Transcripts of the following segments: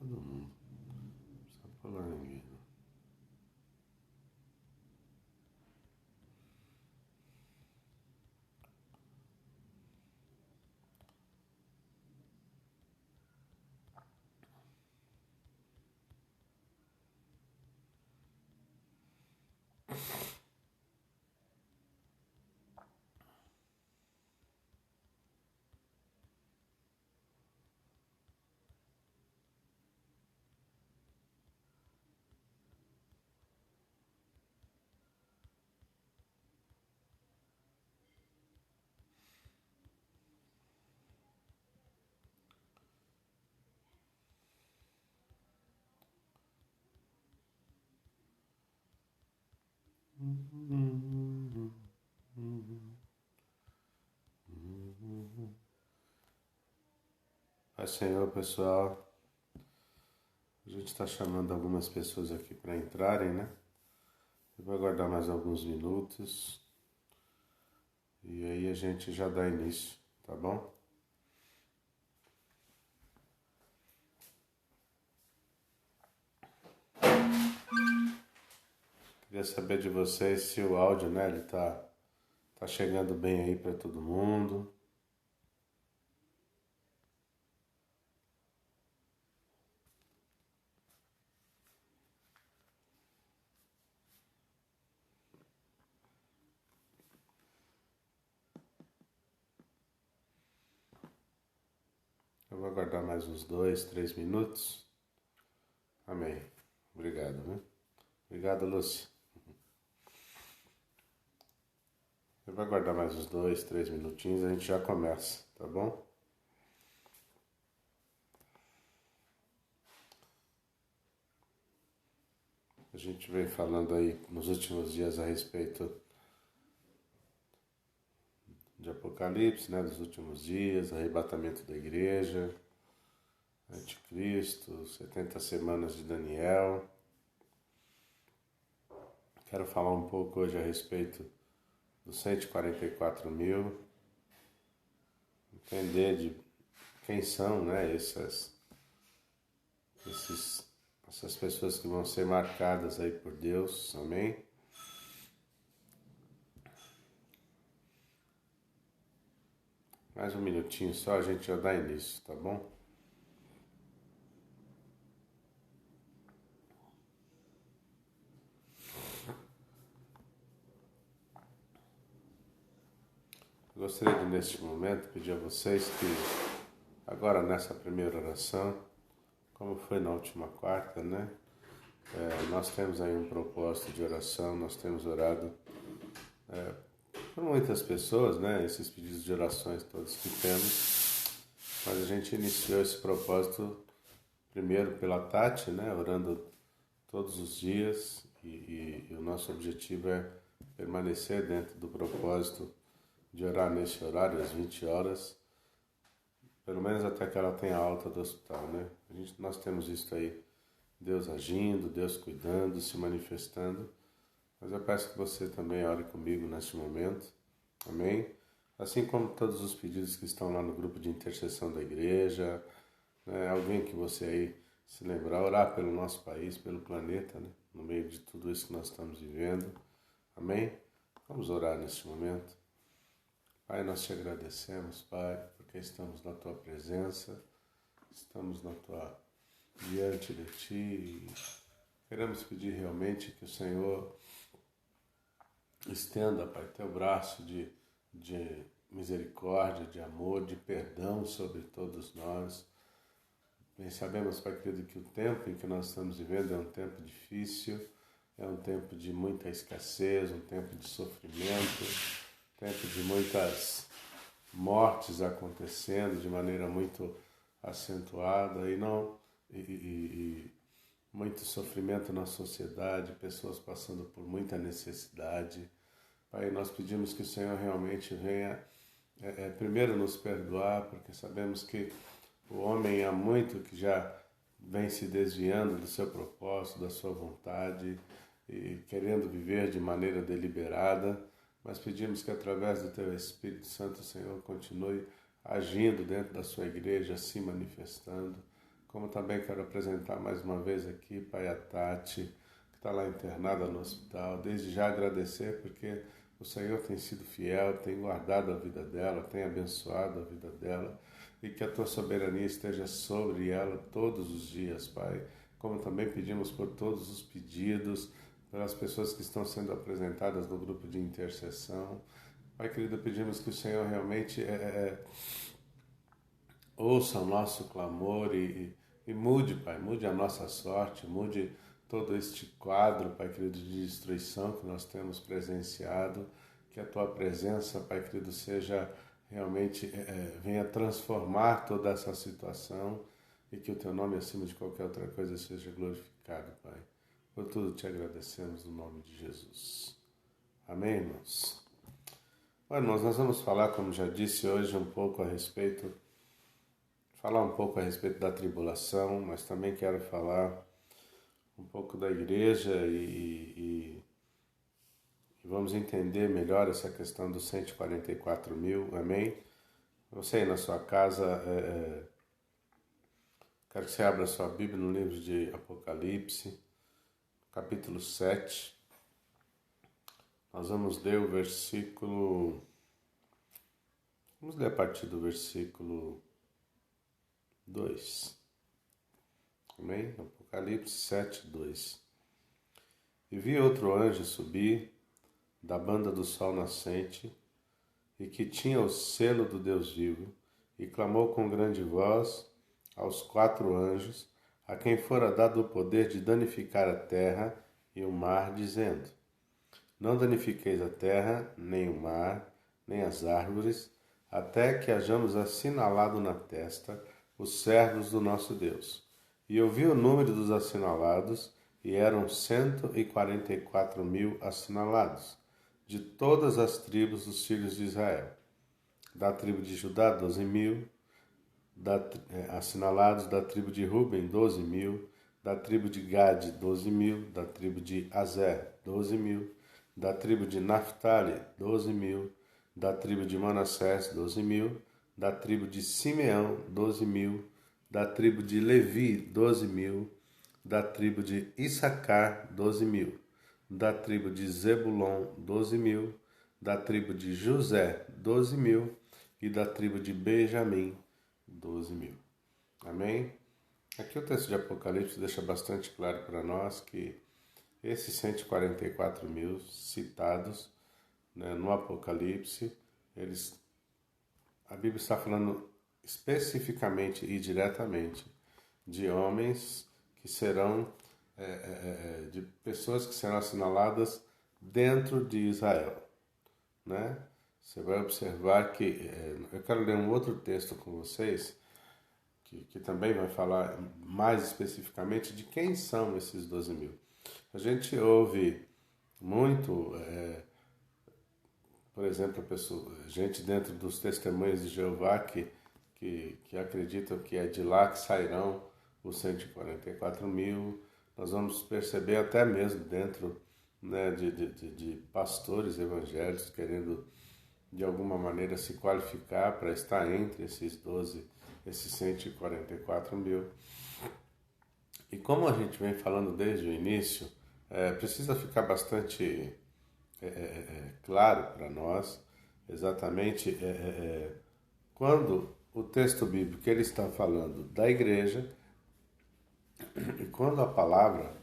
todo mundo. Não precisa pular ninguém. Pai Senhor, pessoal, a gente está chamando algumas pessoas aqui para entrarem, né? Eu vou aguardar mais alguns minutos e aí a gente já dá início, tá bom? Queria saber de vocês se o áudio, né, ele tá chegando bem aí para todo mundo. Eu vou aguardar mais uns 2, 3 minutos. Amém. Obrigado, né? Obrigado, Lúcia. Eu vou aguardar mais uns 2, 3 minutinhos e a gente já começa, tá bom? A gente vem falando aí nos últimos dias a respeito de Apocalipse, né, dos últimos dias, arrebatamento da igreja, Anticristo, 70 semanas de Daniel. Quero falar um pouco hoje a respeito dos 144 mil, entender de quem são, né, essas pessoas que vão ser marcadas aí por Deus, amém? Mais um minutinho só, a gente já dá início, tá bom? Gostaria de, neste momento, pedir a vocês que, agora nessa primeira oração, como foi na última quarta, né? Nós temos aí um propósito de oração, nós temos orado por muitas pessoas, né? Esses pedidos de orações todos que temos, mas a gente iniciou esse propósito primeiro pela Tati, né? Orando todos os dias e o nosso objetivo é permanecer dentro do propósito de orar nesse horário, às 20 horas, pelo menos até que ela tenha alta do hospital, né? Nós temos isso aí, Deus agindo, Deus cuidando, se manifestando, mas eu peço que você também ore comigo neste momento, amém? Assim como todos os pedidos que estão lá no grupo de intercessão da igreja, né? Alguém que você aí se lembrar, orar pelo nosso país, pelo planeta, né? No meio de tudo isso que nós estamos vivendo, amém? Vamos orar neste momento. Pai, nós te agradecemos, Pai, porque estamos na Tua presença, estamos diante de Ti e queremos pedir realmente que o Senhor estenda, Pai, Teu braço de misericórdia, de amor, de perdão sobre todos nós. Bem sabemos, Pai querido, que o tempo em que nós estamos vivendo é um tempo difícil, é um tempo de muita escassez, um tempo de sofrimento, tempo de muitas mortes acontecendo de maneira muito acentuada e muito sofrimento na sociedade, pessoas passando por muita necessidade. Pai, nós pedimos que o Senhor realmente venha primeiro nos perdoar, porque sabemos que o homem há muito que já vem se desviando do seu propósito, da sua vontade e querendo viver de maneira deliberada. Mas pedimos que através do Teu Espírito Santo, Senhor, continue agindo dentro da Sua igreja, se manifestando, como também quero apresentar mais uma vez aqui, Pai, a Tati, que está lá internada no hospital. Desde já agradecer, porque o Senhor tem sido fiel, tem guardado a vida dela, tem abençoado a vida dela, e que a Tua soberania esteja sobre ela todos os dias, Pai. Como também pedimos por todos os pedidos, pelas pessoas que estão sendo apresentadas no grupo de intercessão. Pai querido, pedimos que o Senhor realmente ouça o nosso clamor e mude, Pai, mude a nossa sorte, mude todo este quadro, Pai querido, de destruição que nós temos presenciado, que a Tua presença, Pai querido, seja realmente, venha transformar toda essa situação e que o Teu nome, acima de qualquer outra coisa, seja glorificado, Pai. Por tudo te agradecemos no nome de Jesus. Amém, irmãos? Bom, irmãos, nós vamos falar, como já disse hoje, falar um pouco a respeito da tribulação, mas também quero falar um pouco da igreja e vamos entender melhor essa questão dos 144 mil, amém? Você aí na sua casa, quero que você abra a sua Bíblia no livro de Apocalipse, capítulo 7. Nós vamos ler o versículo... Vamos ler a partir do versículo 2. Amém? Apocalipse 7, 2. E vi outro anjo subir da banda do sol nascente, e que tinha o selo do Deus vivo, e clamou com grande voz aos 4 anjos, a quem fora dado o poder de danificar a terra e o mar, dizendo: Não danifiqueis a terra, nem o mar, nem as árvores, até que hajamos assinalado na testa os servos do nosso Deus. E eu vi o número dos assinalados, e eram 144 mil assinalados, de todas as tribos dos filhos de Israel. Da tribo de Judá, 12 mil, assinalados da tribo de Ruben, 12 mil, da tribo de Gade, 12 mil, da tribo de Azer, 12 mil, da tribo de Naphtali, 12 mil, da tribo de Manassés, 12 mil, da tribo de Simeão, 12 mil, da tribo de Levi, 12 mil, da tribo de Issacar, 12 mil, da tribo de Zebulon, 12 mil, da tribo de José, 12 mil, e da tribo de Benjamim, 12 mil. Amém? Aqui o texto de Apocalipse deixa bastante claro para nós que esses 144 mil citados, né, no Apocalipse, a Bíblia está falando especificamente e diretamente de homens que serão, de pessoas que serão assinaladas dentro de Israel, né? Você vai observar que, eu quero ler um outro texto com vocês, que também vai falar mais especificamente de quem são esses 12 mil. A gente ouve muito, por exemplo, gente dentro dos testemunhos de Jeová que acreditam que é de lá que sairão os 144 mil. Nós vamos perceber até mesmo dentro, né, de pastores evangélicos querendo de alguma maneira se qualificar para estar entre esses 144 mil. E como a gente vem falando desde o início, precisa ficar bastante claro para nós exatamente quando o texto bíblico ele está falando da igreja e quando a palavra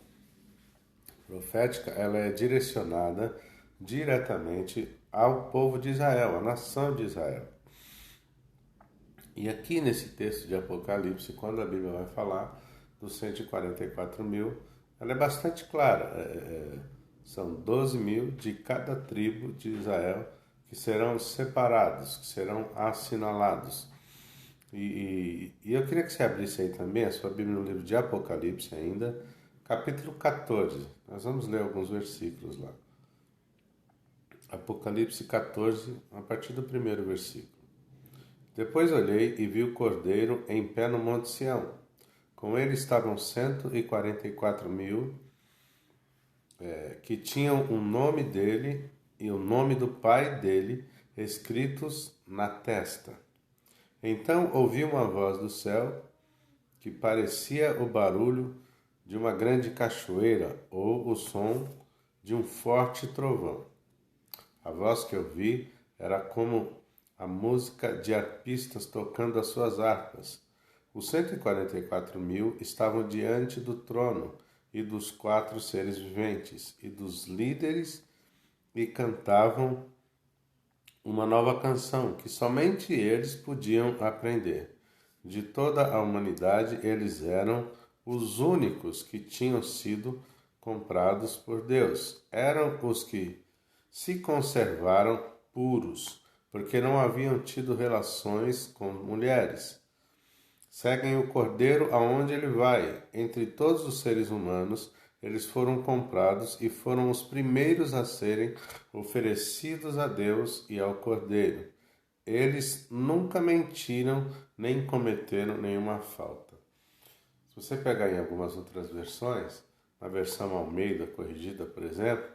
profética ela é direcionada diretamente ao povo de Israel, à nação de Israel. E aqui nesse texto de Apocalipse, quando a Bíblia vai falar dos 144 mil, ela é bastante clara. São 12 mil de cada tribo de Israel que serão separados, que serão assinalados. E eu queria que você abrisse aí também a sua Bíblia no livro de Apocalipse ainda, capítulo 14. Nós vamos ler alguns versículos lá. Apocalipse 14, a partir do primeiro versículo. Depois olhei e vi o Cordeiro em pé no Monte Sião. Com ele estavam 144 mil, que tinham o nome dele e o nome do pai dele escritos na testa. Então ouvi uma voz do céu que parecia o barulho de uma grande cachoeira ou o som de um forte trovão. A voz que eu vi era como a música de arpistas tocando as suas harpas. Os 144.000 estavam diante do trono e dos 4 seres viventes e dos líderes e cantavam uma nova canção que somente eles podiam aprender. De toda a humanidade, eles eram os únicos que tinham sido comprados por Deus. Eram os que se conservaram puros, porque não haviam tido relações com mulheres. Seguem o Cordeiro aonde ele vai. Entre todos os seres humanos, eles foram comprados e foram os primeiros a serem oferecidos a Deus e ao Cordeiro. Eles nunca mentiram nem cometeram nenhuma falta. Se você pegar em algumas outras versões, na versão Almeida corrigida, por exemplo,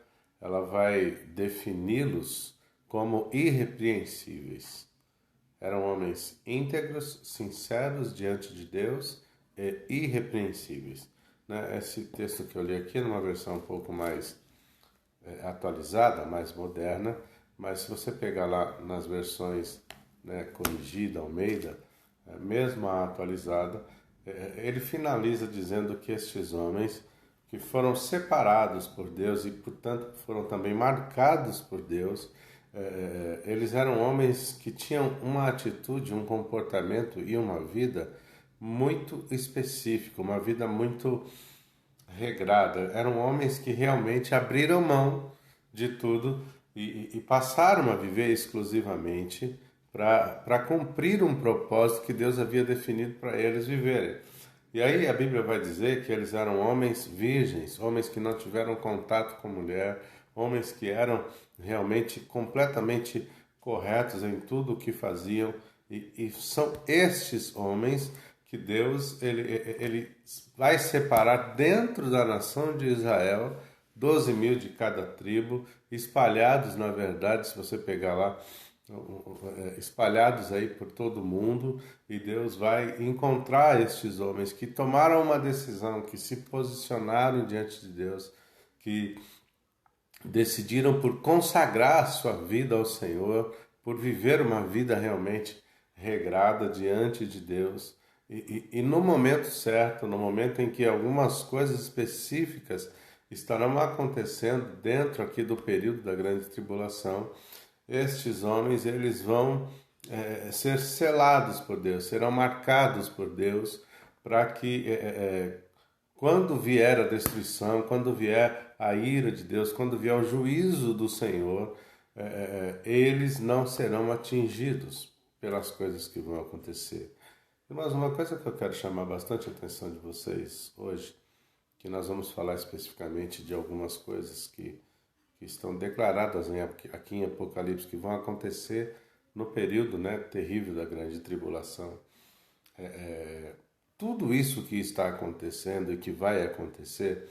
ela vai defini-los como irrepreensíveis. Eram homens íntegros, sinceros diante de Deus e irrepreensíveis. Esse texto que eu li aqui, numa versão um pouco mais atualizada, mais moderna, mas se você pegar lá nas versões corrigida, Almeida, mesmo a atualizada, ele finaliza dizendo que estes homens que foram separados por Deus e, portanto, foram também marcados por Deus, eles eram homens que tinham uma atitude, um comportamento e uma vida muito específica, uma vida muito regrada. Eram homens que realmente abriram mão de tudo e passaram a viver exclusivamente para cumprir um propósito que Deus havia definido para eles viverem. E aí a Bíblia vai dizer que eles eram homens virgens, homens que não tiveram contato com mulher, homens que eram realmente completamente corretos em tudo o que faziam. E são estes homens que Deus ele vai separar dentro da nação de Israel, 12.000 de cada tribo, espalhados, na verdade, se você pegar lá, espalhados aí por todo o mundo, e Deus vai encontrar estes homens que tomaram uma decisão, que se posicionaram diante de Deus, que decidiram por consagrar a sua vida ao Senhor, por viver uma vida realmente regrada diante de Deus, e no momento certo, no momento em que algumas coisas específicas estarão acontecendo dentro aqui do período da grande tribulação, estes homens eles vão ser selados por Deus, serão marcados por Deus, para que quando vier a destruição, quando vier a ira de Deus, quando vier o juízo do Senhor, eles não serão atingidos pelas coisas que vão acontecer. Mas uma coisa que eu quero chamar bastante a atenção de vocês hoje, que nós vamos falar especificamente de algumas coisas que estão declaradas aqui em Apocalipse, que vão acontecer no período terrível da grande tribulação. Tudo isso que está acontecendo e que vai acontecer,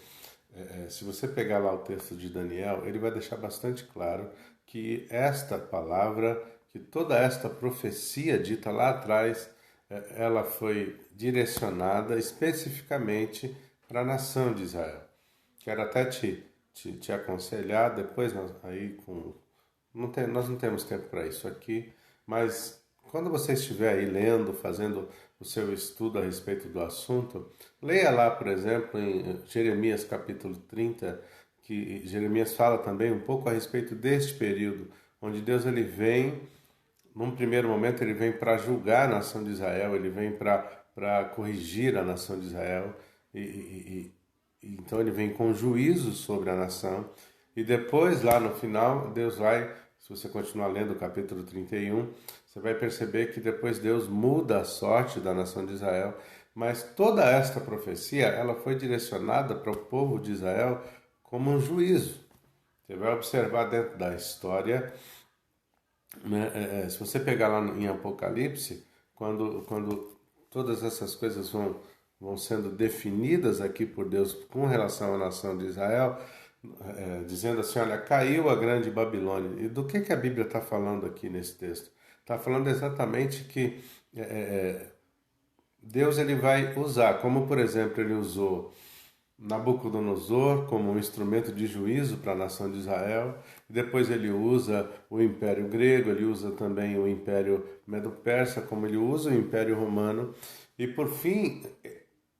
se você pegar lá o texto de Daniel, ele vai deixar bastante claro que esta palavra, que toda esta profecia dita lá atrás, ela foi direcionada especificamente para a nação de Israel. Quero até te aconselhar, depois nós não temos tempo para isso aqui, mas quando você estiver aí lendo, fazendo o seu estudo a respeito do assunto, leia lá, por exemplo, em Jeremias capítulo 30, que Jeremias fala também um pouco a respeito deste período, onde Deus ele vem, num primeiro momento ele vem para julgar a nação de Israel, ele vem para corrigir a nação de Israel, então ele vem com juízo sobre a nação, e depois lá no final Deus vai, se você continuar lendo o capítulo 31, você vai perceber que depois Deus muda a sorte da nação de Israel, mas toda esta profecia ela foi direcionada para o povo de Israel como um juízo. Você vai observar dentro da história, se você pegar lá em Apocalipse, quando todas essas coisas vão sendo definidas aqui por Deus com relação à nação de Israel, dizendo assim, olha, caiu a grande Babilônia. E do que a Bíblia está falando aqui nesse texto? Está falando exatamente que Deus ele vai usar, como por exemplo ele usou Nabucodonosor como um instrumento de juízo para a nação de Israel, e depois ele usa o Império Grego, ele usa também o Império Medo-Persa, como ele usa o Império Romano, e por fim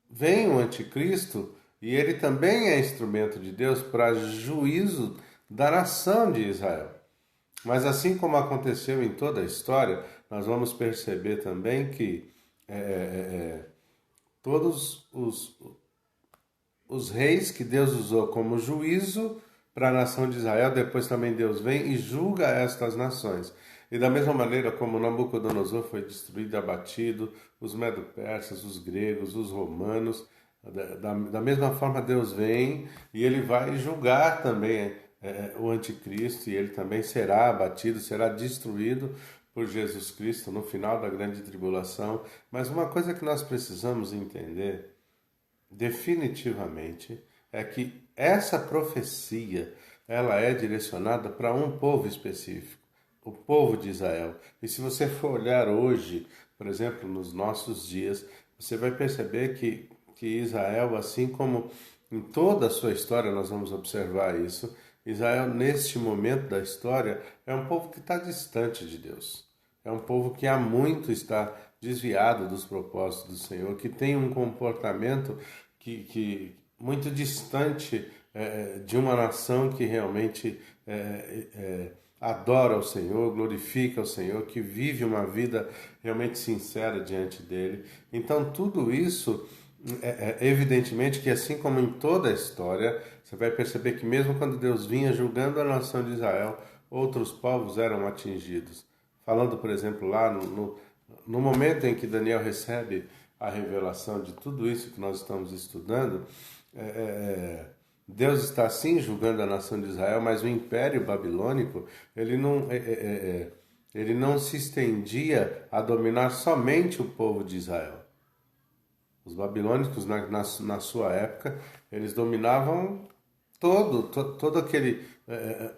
vem o Anticristo e ele também é instrumento de Deus para juízo da nação de Israel. Mas assim como aconteceu em toda a história, nós vamos perceber também que todos os reis que Deus usou como juízo para a nação de Israel, depois também Deus vem e julga estas nações. E da mesma maneira como Nabucodonosor foi destruído e abatido, os medo-persas, os gregos, os romanos, da mesma forma Deus vem e ele vai julgar também o anticristo, e ele também será abatido, será destruído por Jesus Cristo no final da grande tribulação. Mas uma coisa que nós precisamos entender definitivamente é que essa profecia ela é direcionada para um povo específico, o povo de Israel. E se você for olhar hoje, por exemplo, nos nossos dias, você vai perceber que Israel, assim como em toda a sua história, nós vamos observar isso, Israel, neste momento da história, é um povo que está distante de Deus. É um povo que há muito está desviado dos propósitos do Senhor, que tem um comportamento que muito distante de uma nação que realmente adora o Senhor, glorifica o Senhor, que vive uma vida realmente sincera diante dele. Então tudo isso, evidentemente que assim como em toda a história, você vai perceber que mesmo quando Deus vinha julgando a nação de Israel, outros povos eram atingidos. Falando, por exemplo, lá no momento em que Daniel recebe a revelação de tudo isso que nós estamos estudando, Deus está sim julgando a nação de Israel, mas o Império Babilônico ele não se estendia a dominar somente o povo de Israel. Os babilônicos na sua época eles dominavam todo aquele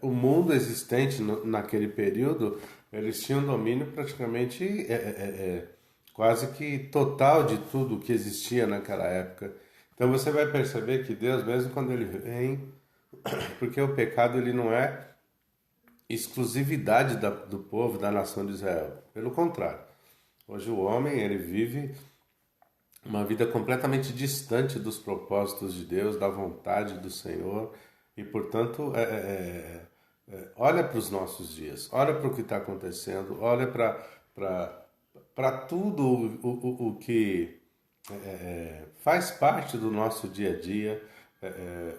o mundo existente naquele período. Eles tinham domínio praticamente quase que total de tudo que existia naquela época. Então você vai perceber que Deus, mesmo quando ele vem, porque o pecado ele não é exclusividade do povo, da nação de Israel. Pelo contrário, hoje o homem ele vive uma vida completamente distante dos propósitos de Deus, da vontade do Senhor, e portanto olha para os nossos dias, olha para o que está acontecendo, olha para tudo o que faz parte do nosso dia a dia,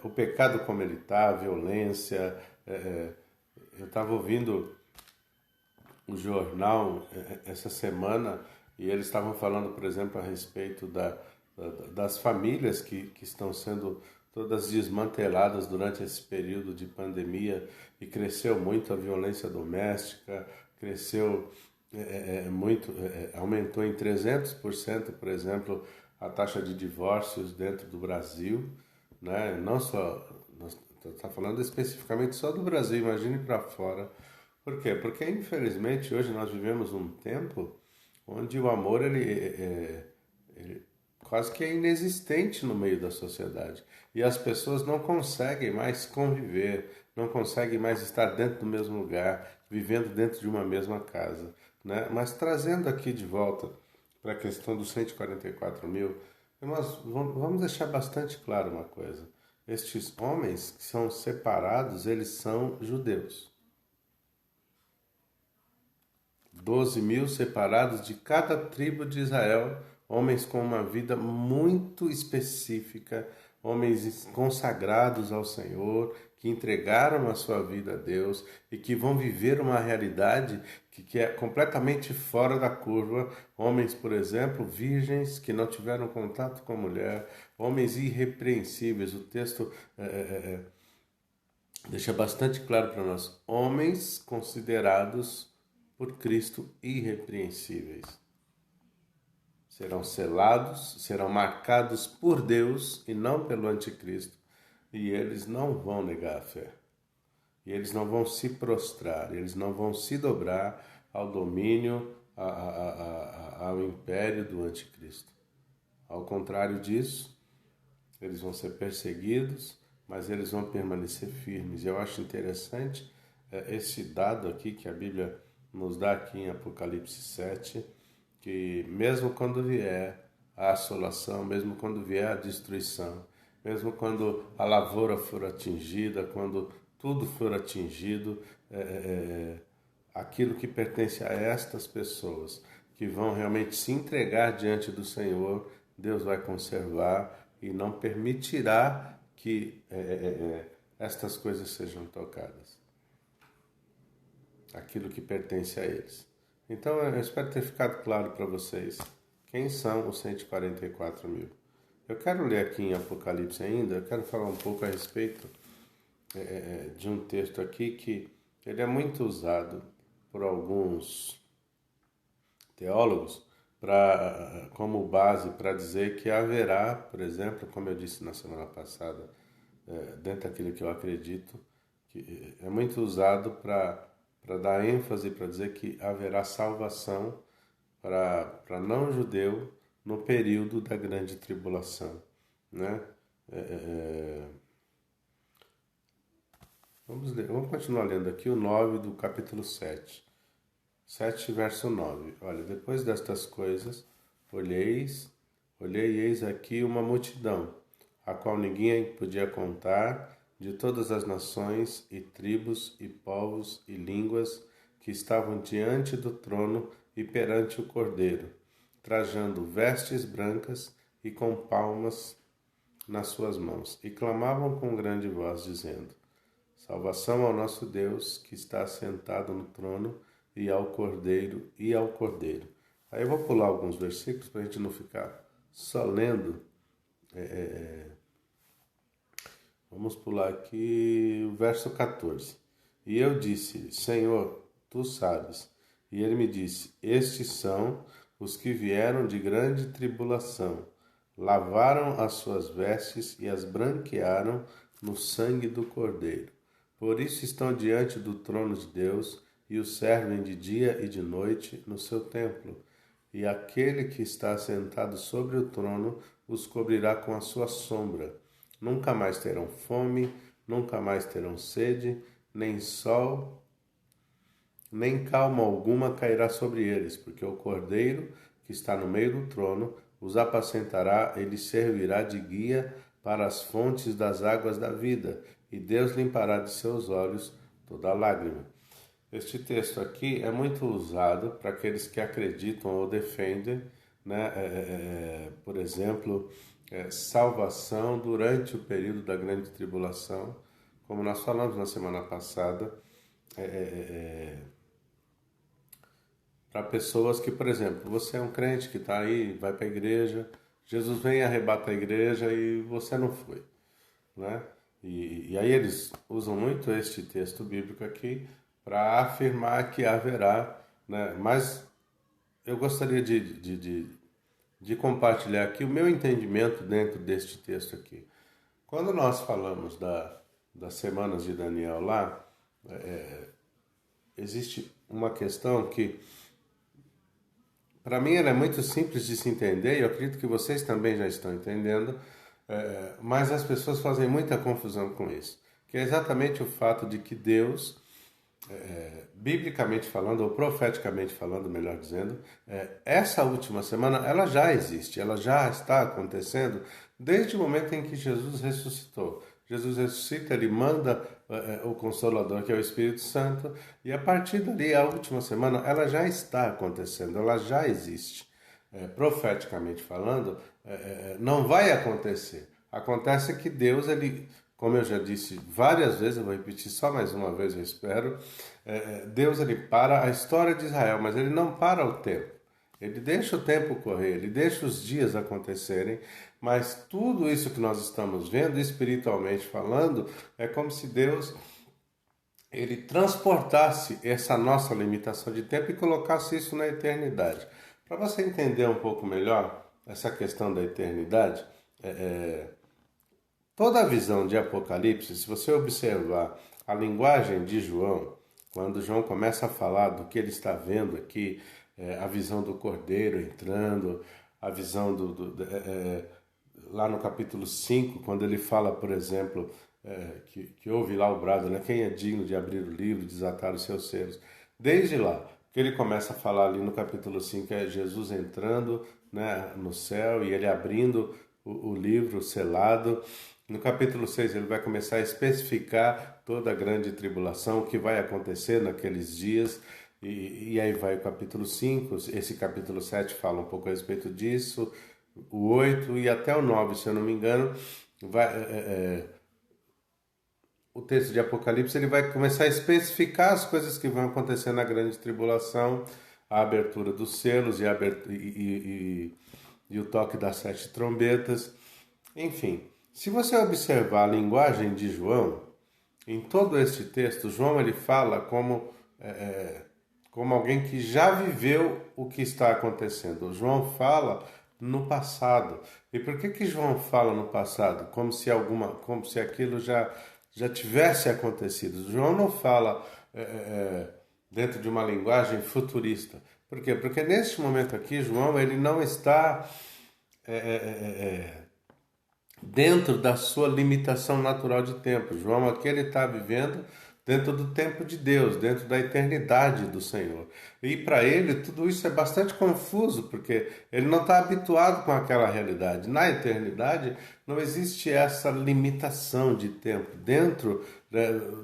o pecado como ele está, a violência. Eu estava ouvindo um jornal essa semana e eles estavam falando, por exemplo, a respeito das famílias que estão sendo todas desmanteladas durante esse período de pandemia, e cresceu muito a violência doméstica, cresceu muito, aumentou em 300%, por exemplo, a taxa de divórcios dentro do Brasil, né? Não só, está falando especificamente só do Brasil, imagine para fora. Por quê? Porque infelizmente hoje nós vivemos um tempo onde o amor ele quase que é inexistente no meio da sociedade. E as pessoas não conseguem mais conviver, não conseguem mais estar dentro do mesmo lugar, vivendo dentro de uma mesma casa, né? Mas trazendo aqui de volta para a questão dos 144 mil, nós vamos deixar bastante claro uma coisa. Estes homens que são separados, eles são judeus. 12 mil separados de cada tribo de Israel, homens com uma vida muito específica, homens consagrados ao Senhor, que entregaram a sua vida a Deus e que vão viver uma realidade que é completamente fora da curva. Homens, por exemplo, virgens que não tiveram contato com a mulher, homens irrepreensíveis. O texto deixa bastante claro para nós: homens considerados por Cristo irrepreensíveis. Serão selados, serão marcados por Deus e não pelo anticristo. E eles não vão negar a fé. E eles não vão se prostrar, eles não vão se dobrar ao domínio, ao império do anticristo. Ao contrário disso, eles vão ser perseguidos, mas eles vão permanecer firmes. E eu acho interessante esse dado aqui que a Bíblia nos dá aqui em Apocalipse 7, que mesmo quando vier a assolação, mesmo quando vier a destruição, mesmo quando a lavoura for atingida, quando tudo for atingido, aquilo que pertence a estas pessoas que vão realmente se entregar diante do Senhor, Deus vai conservar e não permitirá que estas coisas sejam tocadas. Aquilo que pertence a eles. Então, eu espero ter ficado claro para vocês quem são os 144 mil. Eu quero ler aqui em Apocalipse ainda, eu quero falar um pouco a respeito de um texto aqui que ele é muito usado por alguns teólogos como base para dizer que haverá, por exemplo, como eu disse na semana passada, dentro daquilo que eu acredito, que é muito usado para dar ênfase, para dizer que haverá salvação para não-judeu no período da grande tribulação, né? Vamos continuar lendo aqui o 9 do capítulo 7. 7, verso 9. Olha, depois destas coisas, olhei e eis aqui uma multidão, a qual ninguém podia contar, de todas as nações e tribos e povos e línguas que estavam diante do trono e perante o Cordeiro, trajando vestes brancas e com palmas nas suas mãos, e clamavam com grande voz, dizendo: Salvação ao nosso Deus, que está assentado no trono, e ao Cordeiro, e ao Cordeiro. Aí eu vou pular alguns versículos para a gente não ficar só lendo. Vamos pular aqui o verso 14. E eu disse: Senhor, tu sabes. E ele me disse: Estes são os que vieram de grande tribulação, lavaram as suas vestes e as branquearam no sangue do Cordeiro. Por isso estão diante do trono de Deus e o servem de dia e de noite no seu templo. E aquele que está sentado sobre o trono os cobrirá com a sua sombra. Nunca mais terão fome, nunca mais terão sede, nem sol, nem calma alguma cairá sobre eles, porque o Cordeiro, que está no meio do trono, os apacentará e lhes servirá de guia para as fontes das águas da vida, e Deus limpará de seus olhos toda lágrima. Este texto aqui é muito usado para aqueles que acreditam ou defendem, né, por exemplo, salvação durante o período da grande tribulação, como nós falamos na semana passada, para pessoas que, por exemplo, você é um crente que está aí, vai para a igreja, Jesus vem e arrebata a igreja e você não foi, né? E aí eles usam muito este texto bíblico aqui para afirmar que haverá, né? Mas eu gostaria de compartilhar aqui o meu entendimento dentro deste texto aqui. Quando nós falamos das semanas de Daniel lá, existe uma questão que, para mim, ela é muito simples de se entender, e eu acredito que vocês também já estão entendendo, mas as pessoas fazem muita confusão com isso, que é exatamente o fato de que Deus, biblicamente falando, ou profeticamente falando, melhor dizendo, essa última semana, ela já existe, ela já está acontecendo desde o momento em que Jesus ressuscitou. Jesus ressuscita, ele manda o Consolador, que é o Espírito Santo, e a partir dali, a última semana, ela já está acontecendo, ela já existe. Profeticamente falando, não vai acontecer. Acontece que Deus, ele, como eu já disse várias vezes, eu vou repetir só mais uma vez, eu espero, Deus, ele para a história de Israel, mas ele não para o tempo. Ele deixa o tempo correr, ele deixa os dias acontecerem, mas tudo isso que nós estamos vendo, espiritualmente falando, é como se Deus, ele transportasse essa nossa limitação de tempo e colocasse isso na eternidade. Para você entender um pouco melhor essa questão da eternidade, toda a visão de Apocalipse, se você observar a linguagem de João, quando João começa a falar do que ele está vendo aqui, a visão do Cordeiro entrando, a visão lá no capítulo 5, quando ele fala, por exemplo, que ouve lá o brado, né? Quem é digno de abrir o livro, desatar os seus selos. Desde lá, que ele começa a falar ali no capítulo 5, é Jesus entrando, né, no céu e ele abrindo o livro selado. No capítulo 6 ele vai começar a especificar toda a grande tribulação, o que vai acontecer naqueles dias. E aí vai o capítulo 5, esse capítulo 7 fala um pouco a respeito disso, o 8 e até o 9, se eu não me engano, o texto de Apocalipse ele vai começar a especificar as coisas que vão acontecer na grande tribulação, a abertura dos selos e o toque das 7 trombetas. Enfim, se você observar a linguagem de João, em todo este texto, João ele fala como alguém que já viveu o que está acontecendo. João fala no passado. E por que João fala no passado? Como se aquilo já tivesse acontecido. João não fala dentro de uma linguagem futurista. Por quê? Porque neste momento aqui, João ele não está dentro da sua limitação natural de tempo. João aqui ele está vivendo dentro do tempo de Deus, dentro da eternidade do Senhor. E para ele tudo isso é bastante confuso, porque ele não está habituado com aquela realidade. Na eternidade não existe essa limitação de tempo. Dentro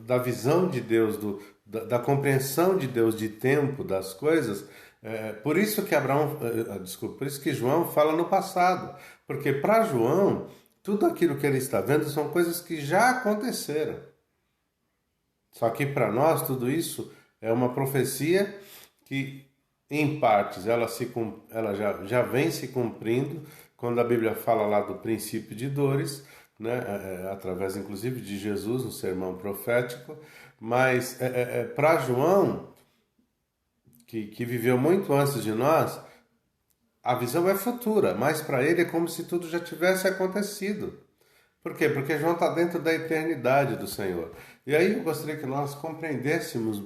da visão de Deus, da compreensão de Deus de tempo das coisas, por isso que João fala no passado. Porque para João, tudo aquilo que ele está vendo são coisas que já aconteceram. Só que para nós tudo isso é uma profecia que, em partes, ela já vem se cumprindo quando a Bíblia fala lá do princípio de dores, né? Através inclusive de Jesus no sermão profético. Mas para João, que viveu muito antes de nós, a visão é futura, mas para ele é como se tudo já tivesse acontecido. Por quê? Porque João está dentro da eternidade do Senhor. E aí eu gostaria que nós compreendêssemos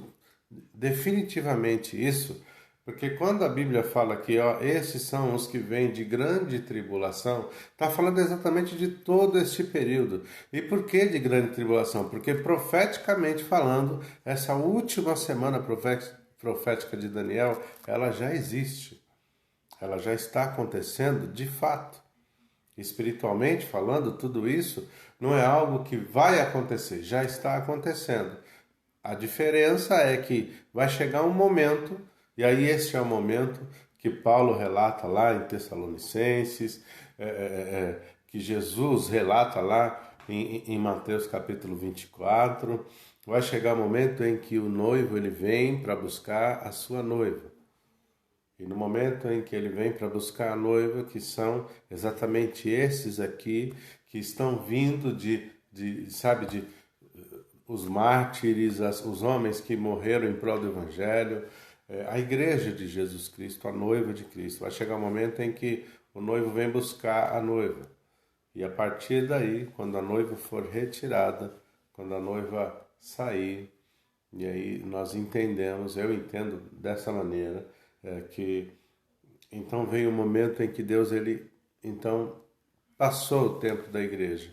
definitivamente isso, porque quando a Bíblia fala que esses são os que vêm de grande tribulação, está falando exatamente de todo este período. E por que de grande tribulação? Porque profeticamente falando, essa última semana profética de Daniel, ela já existe. Ela já está acontecendo de fato. Espiritualmente falando, tudo isso não é algo que vai acontecer, já está acontecendo. A diferença é que vai chegar um momento, e aí este é o momento que Paulo relata lá em Tessalonicenses, que Jesus relata lá em Mateus capítulo 24. Vai chegar o momento em que o noivo ele vem para buscar a sua noiva. E no momento em que ele vem para buscar a noiva, que são exatamente esses aqui, que estão vindo os mártires, os homens que morreram em prol do Evangelho, a igreja de Jesus Cristo, a noiva de Cristo. Vai chegar um momento em que o noivo vem buscar a noiva. E a partir daí, quando a noiva for retirada, quando a noiva sair, e aí nós entendemos, eu entendo dessa maneira, que então vem o momento em que Deus então passou o tempo da igreja.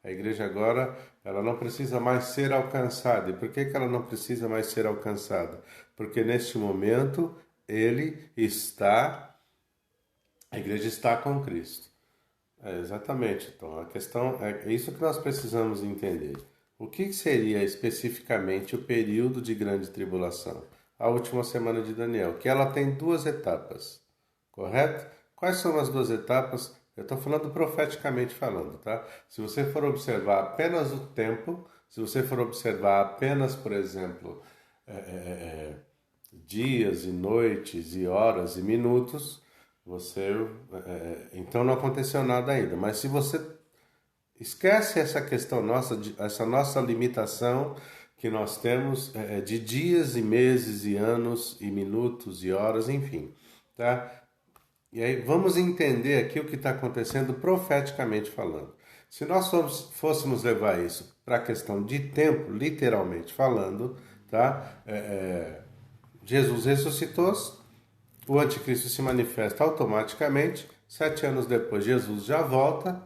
A igreja agora ela não precisa mais ser alcançada. E por que ela não precisa mais ser alcançada? Porque neste momento a igreja está com Cristo. Exatamente. Então a questão é isso que nós precisamos entender. O que seria especificamente o período de grande tribulação? A última semana de Daniel, que ela tem 2 etapas, correto? Quais são as 2 etapas? Eu estou falando profeticamente falando, tá? Se você for observar apenas o tempo, se você for observar apenas, por exemplo, dias e noites e horas e minutos, então não aconteceu nada ainda. Mas se você esquece essa questão nossa, essa nossa limitação que nós temos de dias e meses e anos e minutos e horas, enfim, tá? E aí vamos entender aqui o que está acontecendo profeticamente falando. Se nós fôssemos levar isso para a questão de tempo, literalmente falando, tá? Jesus ressuscitou, o anticristo se manifesta automaticamente 7 anos depois, Jesus já volta,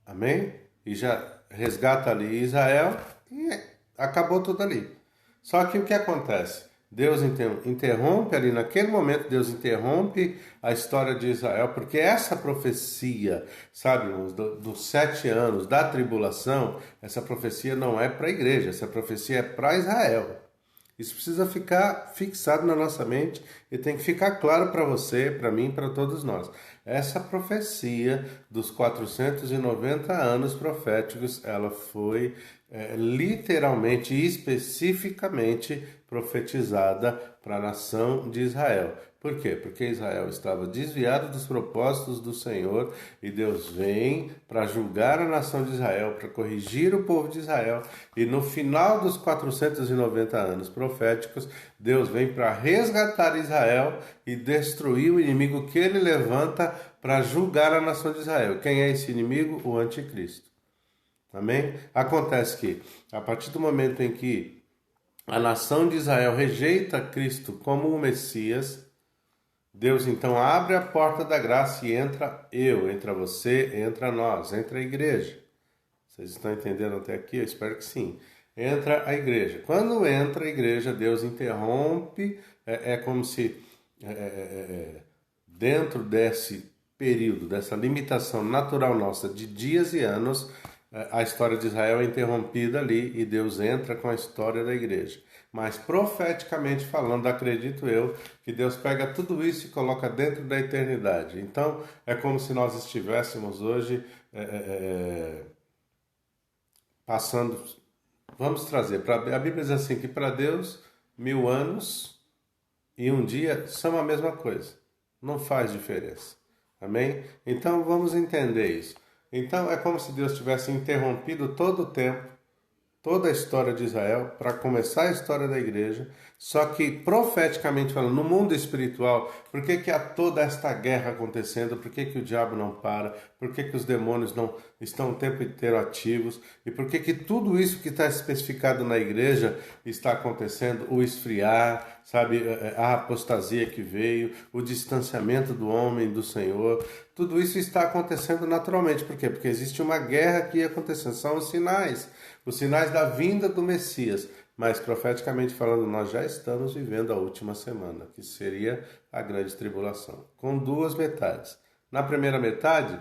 amém? E já resgata ali Israel e acabou tudo ali. Só que o que acontece? Deus interrompe ali, naquele momento, Deus interrompe a história de Israel, porque essa profecia, sabe, irmãos, dos 7 anos da tribulação, essa profecia não é para a igreja, essa profecia é para Israel. Isso precisa ficar fixado na nossa mente e tem que ficar claro para você, para mim, para todos nós. Essa profecia dos 490 anos proféticos, ela foi literalmente e especificamente profetizada para a nação de Israel. Por quê? Porque Israel estava desviado dos propósitos do Senhor e Deus vem para julgar a nação de Israel, para corrigir o povo de Israel. E no final dos 490 anos proféticos, Deus vem para resgatar Israel e destruir o inimigo que ele levanta para julgar a nação de Israel. Quem é esse inimigo? O anticristo. Amém? Acontece que, a partir do momento em que a nação de Israel rejeita Cristo como o Messias, Deus então abre a porta da graça e entra você, entra nós, entra a igreja. Vocês estão entendendo até aqui? Eu espero que sim. Entra a igreja. Quando entra a igreja, Deus interrompe, é como se dentro desse período, dessa limitação natural nossa de dias e anos, a história de Israel é interrompida ali e Deus entra com a história da igreja. Mas profeticamente falando, acredito eu, que Deus pega tudo isso e coloca dentro da eternidade. Então, é como se nós estivéssemos hoje passando... Vamos trazer, a Bíblia diz assim, que para Deus 1000 anos e um dia são a mesma coisa. Não faz diferença. Amém? Então, vamos entender isso. Então, é como se Deus tivesse interrompido todo o tempo, toda a história de Israel, para começar a história da igreja, só que profeticamente falando, no mundo espiritual, por que há toda esta guerra acontecendo? Por que o diabo não para? Por que os demônios não estão o tempo inteiro ativos? E por que tudo isso que está especificado na igreja está acontecendo? O esfriar, sabe, a apostasia que veio, o distanciamento do homem do Senhor, tudo isso está acontecendo naturalmente. Por quê? Porque existe uma guerra aqui acontecendo, são os sinais da vinda do Messias. Mas profeticamente falando, nós já estamos vivendo a última semana, que seria a grande tribulação, com 2 metades. Na primeira metade,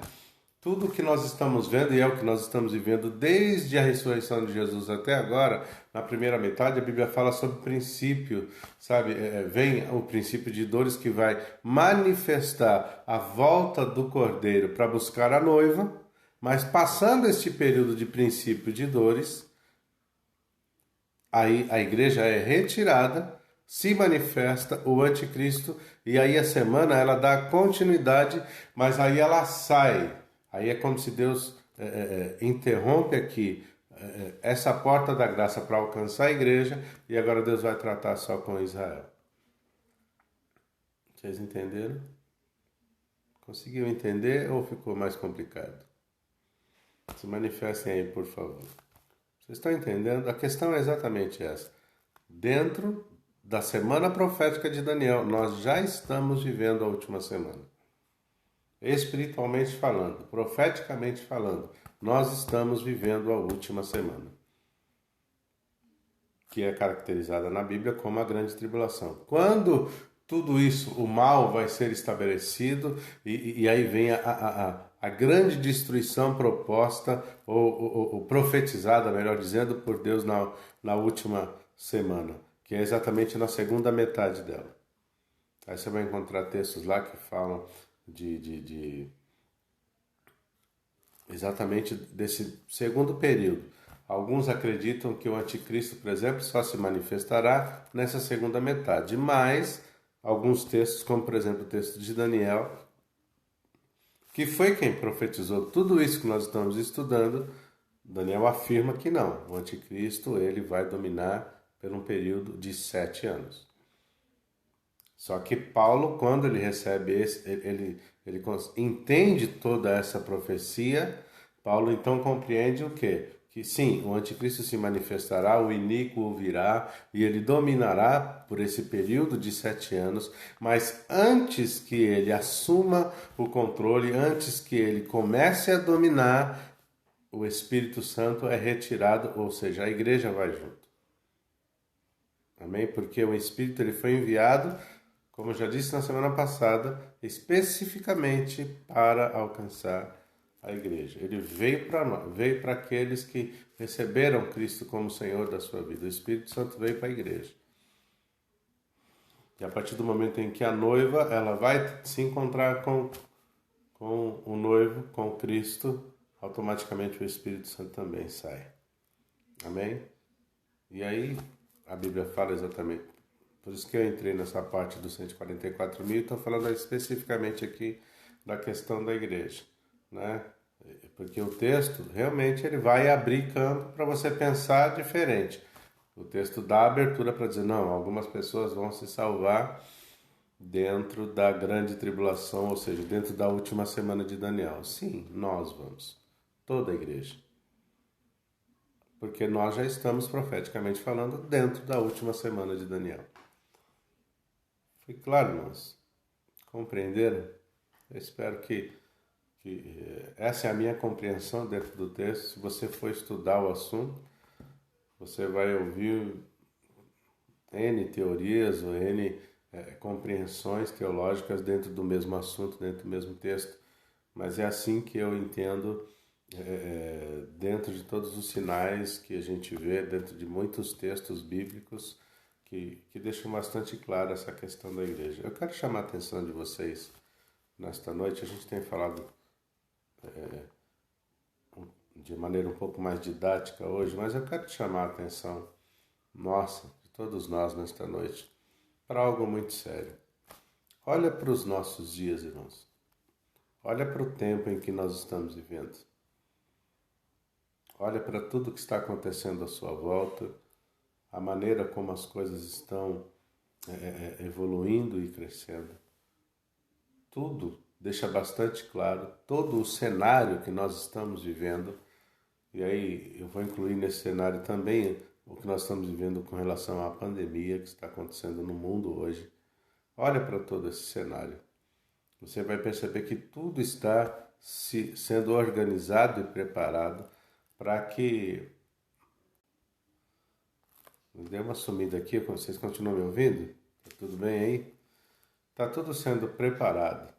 tudo o que nós estamos vendo, e é o que nós estamos vivendo desde a ressurreição de Jesus até agora, na primeira metade a Bíblia fala sobre princípio, sabe? Vem o princípio de dores que vai manifestar a volta do Cordeiro para buscar a noiva, mas passando este período de princípio de dores, aí a igreja é retirada, se manifesta o anticristo, e aí a semana ela dá continuidade, mas aí ela sai. Aí é como se Deus interrompe aqui essa porta da graça para alcançar a igreja, e agora Deus vai tratar só com Israel. Vocês entenderam? Conseguiu entender ou ficou mais complicado? Se manifestem aí, por favor. Vocês estão entendendo? A questão é exatamente essa. Dentro da semana profética de Daniel, nós já estamos vivendo a última semana. Espiritualmente falando, profeticamente falando, nós estamos vivendo a última semana, que é caracterizada na Bíblia como a grande tribulação. Quando tudo isso, o mal vai ser estabelecido e aí vem a grande destruição proposta ou profetizada, melhor dizendo, por Deus na última semana, que é exatamente na segunda metade dela. Aí você vai encontrar textos lá que falam exatamente desse segundo período. Alguns acreditam que o anticristo, por exemplo, só se manifestará nessa segunda metade, mas alguns textos, como por exemplo o texto de Daniel, que foi quem profetizou tudo isso que nós estamos estudando, Daniel afirma que não, o anticristo ele vai dominar por um período de 7 anos. Só que Paulo, quando ele recebe ele entende toda essa profecia, Paulo então compreende o quê? que sim, o anticristo se manifestará, o iníquo virá e ele dominará por esse período de 7 anos, mas antes que ele assuma o controle, antes que ele comece a dominar, o Espírito Santo é retirado, ou seja, a igreja vai junto. Amém? Porque o Espírito ele foi enviado, como eu já disse na semana passada, especificamente para alcançar a igreja. Ele veio para nós, veio para aqueles que receberam Cristo como Senhor da sua vida. O Espírito Santo veio para a igreja. E a partir do momento em que a noiva ela vai se encontrar com o noivo, com Cristo, automaticamente o Espírito Santo também sai. Amém? E aí a Bíblia fala exatamente. Por isso que eu entrei nessa parte dos 144 mil e estou falando especificamente aqui da questão da igreja, né? Porque o texto realmente ele vai abrir campo para você pensar diferente. O texto dá abertura para dizer, não, algumas pessoas vão se salvar dentro da grande tribulação, ou seja, dentro da última semana de Daniel. Sim, nós vamos. Toda a igreja. Porque nós já estamos profeticamente falando dentro da última semana de Daniel. Foi claro, irmãos? Compreenderam? Eu espero que essa é a minha compreensão dentro do texto. Se você for estudar o assunto, você vai ouvir N teorias ou N compreensões teológicas dentro do mesmo assunto, dentro do mesmo texto. Mas é assim que eu entendo, dentro de todos os sinais que a gente vê, dentro de muitos textos bíblicos, que deixam bastante claro essa questão da igreja. Eu quero chamar a atenção de vocês nesta noite. A gente tem falado de maneira um pouco mais didática hoje, mas eu quero chamar a atenção nossa, de todos nós nesta noite, para algo muito sério. Olha para os nossos dias, irmãos. Olha para o tempo em que nós estamos vivendo. Olha para tudo que está acontecendo à sua volta, a maneira como as coisas estão evoluindo e crescendo. Tudo deixa bastante claro todo o cenário que nós estamos vivendo. E aí eu vou incluir nesse cenário também o que nós estamos vivendo com relação à pandemia que está acontecendo no mundo hoje. Olha para todo esse cenário. Você vai perceber que tudo está sendo organizado e preparado para que... Deu uma sumida aqui, vocês continuam me ouvindo? Tá tudo bem aí? Está tudo sendo preparado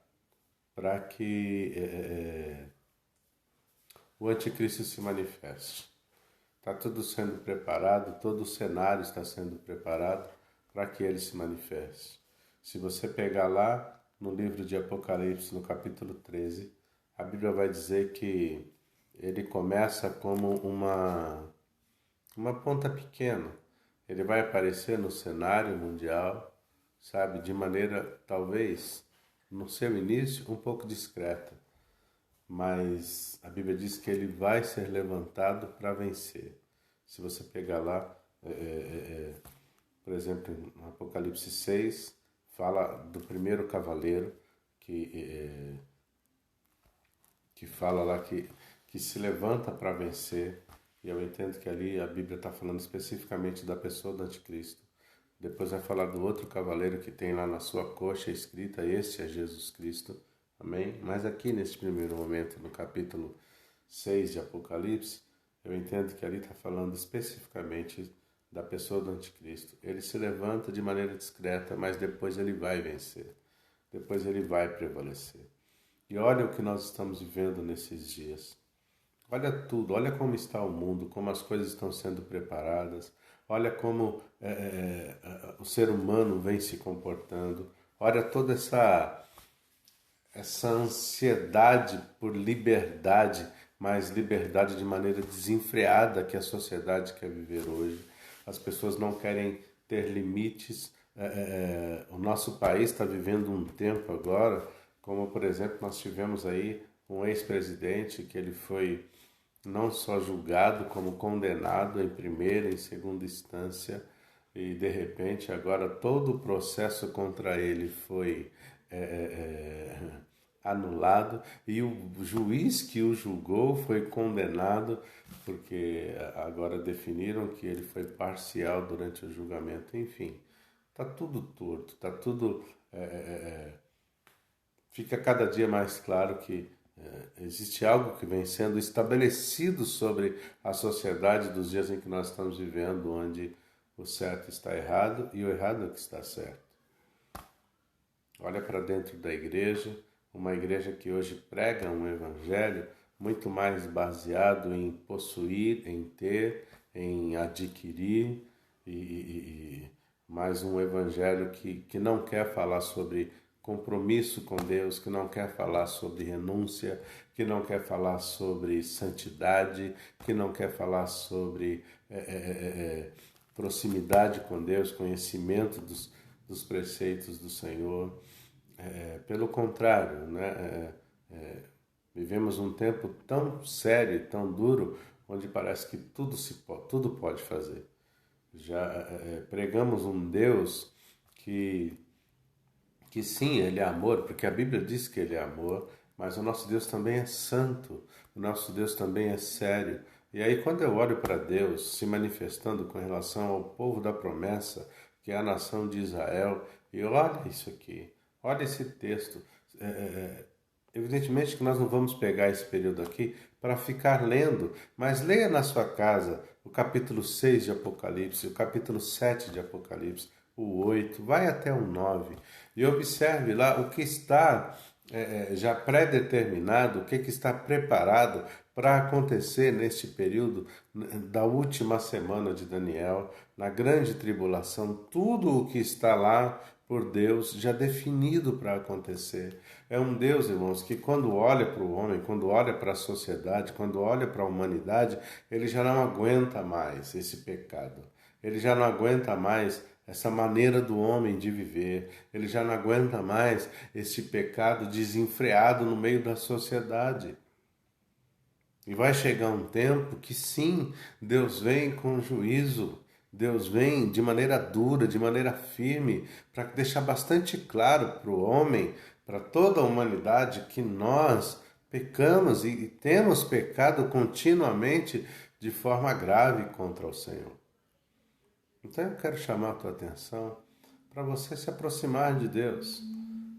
para que o anticristo se manifeste. Está tudo sendo preparado, todo o cenário está sendo preparado para que ele se manifeste. Se você pegar lá no livro de Apocalipse, no capítulo 13, a Bíblia vai dizer que ele começa como uma ponta pequena. Ele vai aparecer no cenário mundial, sabe, de maneira talvez no seu início um pouco discreta, mas a Bíblia diz que ele vai ser levantado para vencer. Se você pegar lá, por exemplo, no Apocalipse 6, fala do primeiro cavaleiro que fala lá que se levanta para vencer. E eu entendo que ali a Bíblia está falando especificamente da pessoa do anticristo. Depois vai falar do outro cavaleiro que tem lá na sua coxa escrita, este é Jesus Cristo. Amém? Mas aqui nesse primeiro momento, no capítulo 6 de Apocalipse, eu entendo que ali está falando especificamente da pessoa do anticristo. Ele se levanta de maneira discreta, mas depois ele vai vencer. Depois ele vai prevalecer. E olha o que nós estamos vivendo nesses dias. Olha tudo, olha como está o mundo, como as coisas estão sendo preparadas, olha como o ser humano vem se comportando, olha toda essa ansiedade por liberdade, mas liberdade de maneira desenfreada que a sociedade quer viver hoje. As pessoas não querem ter limites. O nosso país está vivendo um tempo agora, como por exemplo nós tivemos aí um ex-presidente que ele foi não só julgado, como condenado em primeira e segunda instância, e de repente agora todo o processo contra ele foi anulado, e o juiz que o julgou foi condenado, porque agora definiram que ele foi parcial durante o julgamento. Enfim, está tudo torto, está tudo... fica cada dia mais claro que existe algo que vem sendo estabelecido sobre a sociedade dos dias em que nós estamos vivendo, onde o certo está errado e o errado é que está certo. Olha para dentro da igreja, uma igreja que hoje prega um evangelho muito mais baseado em possuir, em ter, em adquirir, mais um evangelho que não quer falar sobre compromisso com Deus, que não quer falar sobre renúncia, que não quer falar sobre santidade, que não quer falar sobre proximidade com Deus, conhecimento dos preceitos do Senhor. Pelo contrário, né? Vivemos um tempo tão sério e tão duro, onde parece que tudo pode fazer. Já pregamos um Deus que sim, Ele é amor, porque a Bíblia diz que Ele é amor, mas o nosso Deus também é santo, o nosso Deus também é sério. E aí quando eu olho para Deus se manifestando com relação ao povo da promessa, que é a nação de Israel, e olha isso aqui, olha esse texto. Evidentemente que nós não vamos pegar esse período aqui para ficar lendo, mas leia na sua casa o capítulo 6 de Apocalipse, o capítulo 7 de Apocalipse, o 8, vai até o 9 e observe lá o que está já pré-determinado, o que está preparado para acontecer neste período da última semana de Daniel, na grande tribulação, tudo o que está lá por Deus já definido para acontecer. É um Deus, irmãos, que quando olha para o homem, quando olha para a sociedade, quando olha para a humanidade, ele já não aguenta mais esse pecado. Ele já não aguenta mais essa maneira do homem de viver. Ele já não aguenta mais esse pecado desenfreado no meio da sociedade. E vai chegar um tempo que sim, Deus vem com juízo. Deus vem de maneira dura, de maneira firme, para deixar bastante claro para o homem, para toda a humanidade, que nós pecamos e temos pecado continuamente de forma grave contra o Senhor. Então eu quero chamar a tua atenção para você se aproximar de Deus,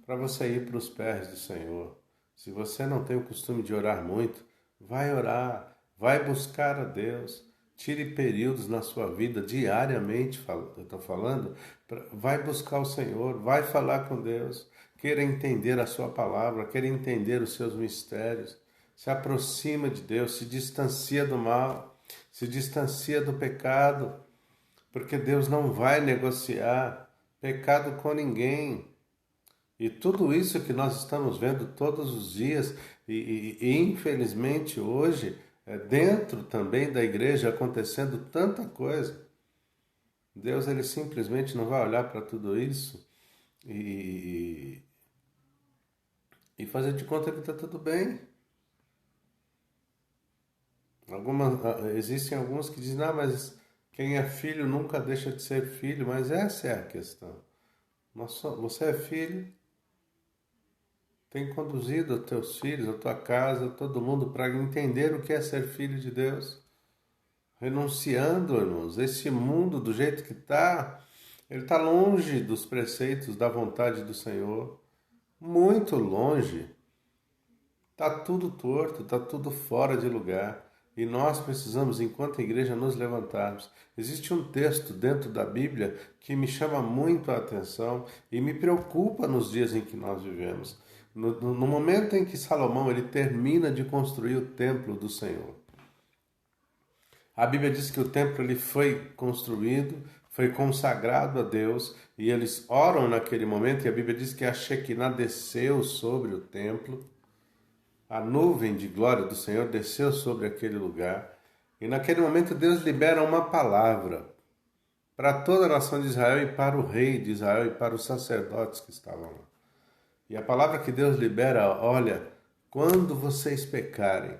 para você ir para os pés do Senhor. Se você não tem o costume de orar muito, vai orar, vai buscar a Deus. Tire períodos na sua vida, diariamente, eu estou falando, vai buscar o Senhor, vai falar com Deus, queira entender a sua palavra, queira entender os seus mistérios, se aproxima de Deus, se distancia do mal, se distancia do pecado, porque Deus não vai negociar pecado com ninguém. E tudo isso que nós estamos vendo todos os dias, e infelizmente hoje, dentro também da igreja acontecendo tanta coisa. Deus, ele simplesmente não vai olhar para tudo isso e fazer de conta que está tudo bem. Existem alguns que dizem, não, mas quem é filho nunca deixa de ser filho, mas essa é a questão. Você é filho, tem conduzido os teus filhos, a tua casa, todo mundo para entender o que é ser filho de Deus. Renunciando, irmãos, esse mundo do jeito que está, ele está longe dos preceitos da vontade do Senhor, muito longe. Está tudo torto, está tudo fora de lugar. E nós precisamos, enquanto igreja, nos levantarmos. Existe um texto dentro da Bíblia que me chama muito a atenção e me preocupa nos dias em que nós vivemos. No momento em que Salomão ele termina de construir o templo do Senhor. A Bíblia diz que o templo ele foi construído, foi consagrado a Deus, e eles oram naquele momento, e a Bíblia diz que a Shekinah desceu sobre o templo, a nuvem de glória do Senhor desceu sobre aquele lugar, e naquele momento Deus libera uma palavra para toda a nação de Israel e para o rei de Israel e para os sacerdotes que estavam lá. E a palavra que Deus libera, olha, quando vocês pecarem,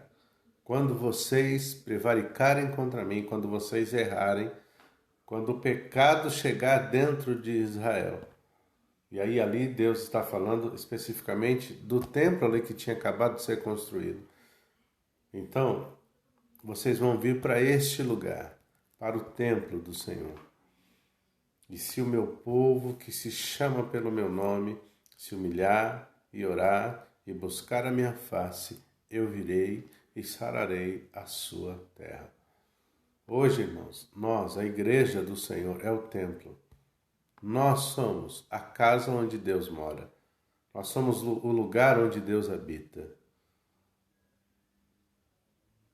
quando vocês prevaricarem contra mim, quando vocês errarem, quando o pecado chegar dentro de Israel, E aí ali Deus está falando especificamente do templo ali que tinha acabado de ser construído. Então, vocês vão vir para este lugar, para o templo do Senhor. E se o meu povo, que se chama pelo meu nome, se humilhar e orar e buscar a minha face, eu virei e sararei a sua terra. Hoje, irmãos, nós, a igreja do Senhor, é o templo. Nós somos a casa onde Deus mora. Nós somos o lugar onde Deus habita.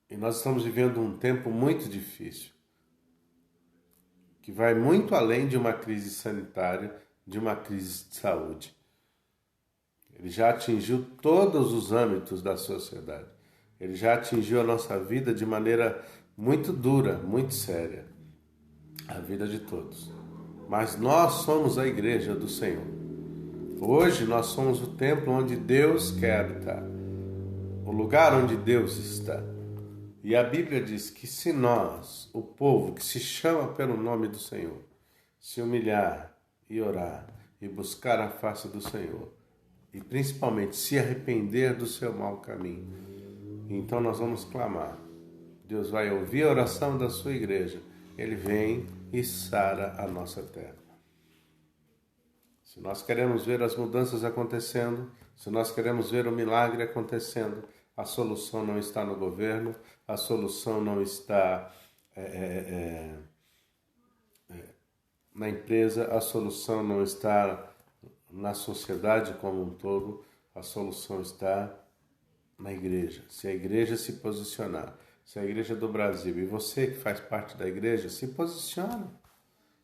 E nós estamos vivendo um tempo muito difícil, que vai muito além de uma crise sanitária, de uma crise de saúde. Ele já atingiu todos os âmbitos da sociedade. Ele já atingiu a nossa vida de maneira muito dura, muito séria. A vida de todos. Mas nós somos a igreja do Senhor. Hoje nós somos o templo onde Deus quer habitar. O lugar onde Deus está. E a Bíblia diz que se nós, o povo que se chama pelo nome do Senhor, se humilhar e orar e buscar a face do Senhor, e principalmente se arrepender do seu mau caminho, então nós vamos clamar. Deus vai ouvir a oração da sua igreja. Ele vem e sara a nossa terra. Se nós queremos ver as mudanças acontecendo, se nós queremos ver o milagre acontecendo, a solução não está no governo, a solução não está na empresa, a solução não está na sociedade como um todo, a solução está na igreja. Se a igreja se posicionar, se a igreja do Brasil, e você que faz parte da igreja, se posiciona,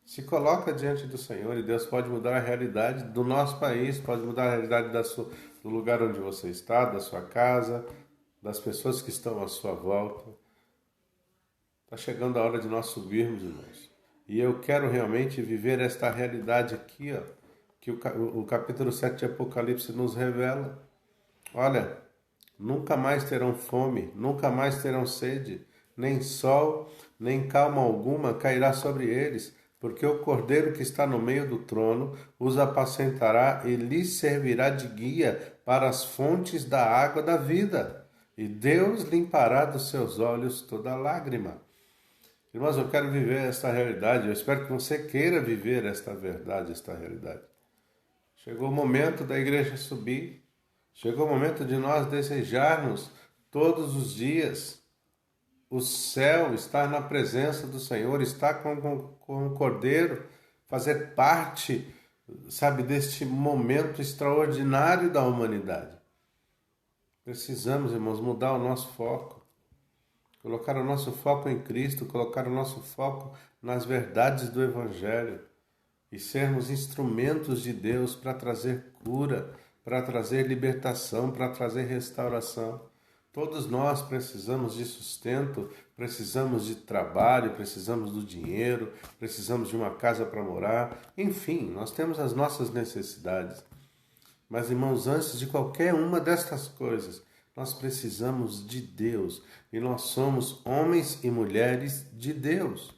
se coloca diante do Senhor, e Deus pode mudar a realidade do nosso país, pode mudar a realidade do lugar onde você está, da sua casa, das pessoas que estão à sua volta. Está chegando a hora de nós subirmos, irmãos. E eu quero realmente viver esta realidade aqui, ó, que o capítulo 7 de Apocalipse nos revela. Olha, nunca mais terão fome, nunca mais terão sede, nem sol, nem calma alguma cairá sobre eles, porque o Cordeiro que está no meio do trono os apacentará e lhes servirá de guia para as fontes da água da vida. E Deus limpará dos seus olhos toda lágrima. Irmãos, eu quero viver esta realidade. Eu espero que você queira viver esta verdade, esta realidade. Chegou o momento da igreja subir. Chegou o momento de nós desejarmos todos os dias o céu, estar na presença do Senhor, estar com o Cordeiro, fazer parte, sabe, deste momento extraordinário da humanidade. Precisamos, irmãos, mudar o nosso foco, colocar o nosso foco em Cristo, colocar o nosso foco nas verdades do Evangelho e sermos instrumentos de Deus para trazer cura, para trazer libertação, para trazer restauração. Todos nós precisamos de sustento, precisamos de trabalho, precisamos do dinheiro, precisamos de uma casa para morar. Enfim, nós temos as nossas necessidades. Mas, irmãos, antes de qualquer uma destas coisas, nós precisamos de Deus. E nós somos homens e mulheres de Deus.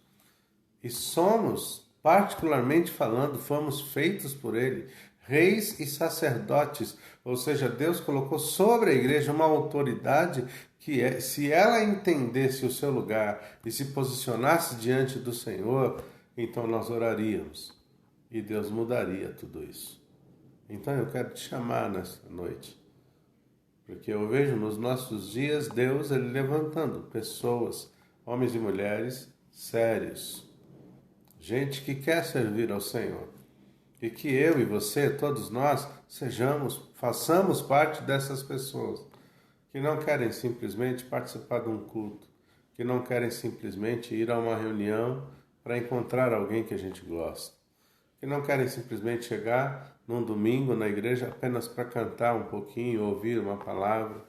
E somos, particularmente falando, fomos feitos por Ele, reis e sacerdotes. Ou seja, Deus colocou sobre a igreja uma autoridade que, se ela entendesse o seu lugar e se posicionasse diante do Senhor, então nós oraríamos. E Deus mudaria tudo isso. Então eu quero te chamar nessa noite, porque eu vejo nos nossos dias Deus ele levantando pessoas, homens e mulheres sérios, gente que quer servir ao Senhor, e que eu e você, todos nós, façamos parte dessas pessoas, que não querem simplesmente participar de um culto, que não querem simplesmente ir a uma reunião para encontrar alguém que a gente gosta, que não querem simplesmente chegar num domingo na igreja apenas para cantar um pouquinho, ouvir uma palavra.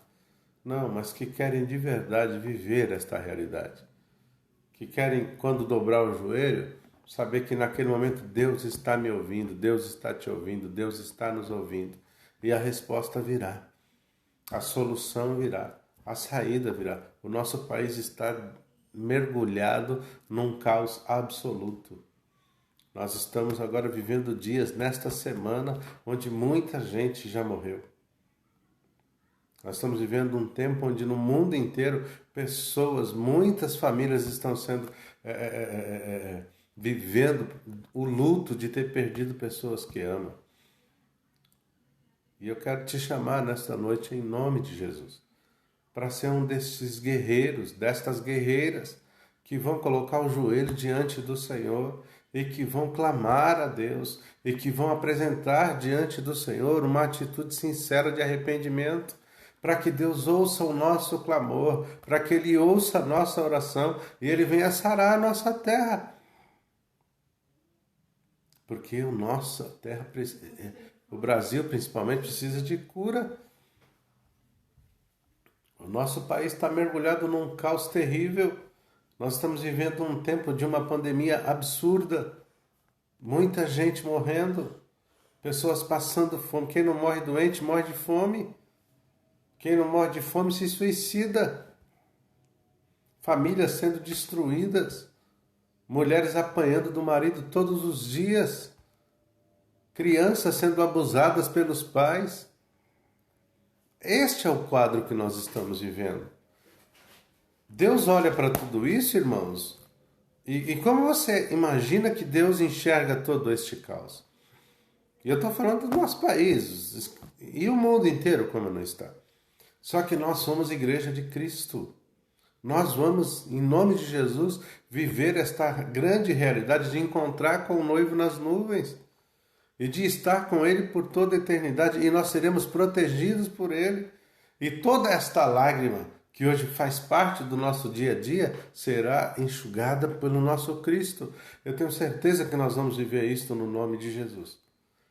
Não, mas que querem de verdade viver esta realidade. Que querem, quando dobrar o joelho, saber que naquele momento Deus está me ouvindo, Deus está te ouvindo, Deus está nos ouvindo. E a resposta virá. A solução virá. A saída virá. O nosso país está mergulhado num caos absoluto. Nós estamos agora vivendo dias nesta semana onde muita gente já morreu. Nós estamos vivendo um tempo onde no mundo inteiro pessoas, muitas famílias estão sendo vivendo o luto de ter perdido pessoas que amam. E eu quero te chamar nesta noite em nome de Jesus, para ser um desses guerreiros, destas guerreiras, que vão colocar o joelho diante do Senhor e que vão clamar a Deus e que vão apresentar diante do Senhor uma atitude sincera de arrependimento, para que Deus ouça o nosso clamor, para que Ele ouça a nossa oração e Ele venha sarar a nossa terra. Porque a nossa terra, o Brasil principalmente, precisa de cura. O nosso país está mergulhado num caos terrível. Nós estamos vivendo um tempo de uma pandemia absurda. Muita gente morrendo. Pessoas passando fome. Quem não morre doente, morre de fome. Quem não morre de fome se suicida. Famílias sendo destruídas. Mulheres apanhando do marido todos os dias. Crianças sendo abusadas pelos pais. Este é o quadro que nós estamos vivendo. Deus olha para tudo isso, irmãos, e como você imagina que Deus enxerga todo este caos? E eu estou falando do nosso país, e o mundo inteiro como não está. Só que nós somos igreja de Cristo. Nós vamos, em nome de Jesus, viver esta grande realidade de encontrar com o noivo nas nuvens e de estar com Ele por toda a eternidade, e nós seremos protegidos por Ele. E toda esta lágrima que hoje faz parte do nosso dia a dia, será enxugada pelo nosso Cristo. Eu tenho certeza que nós vamos viver isto no nome de Jesus.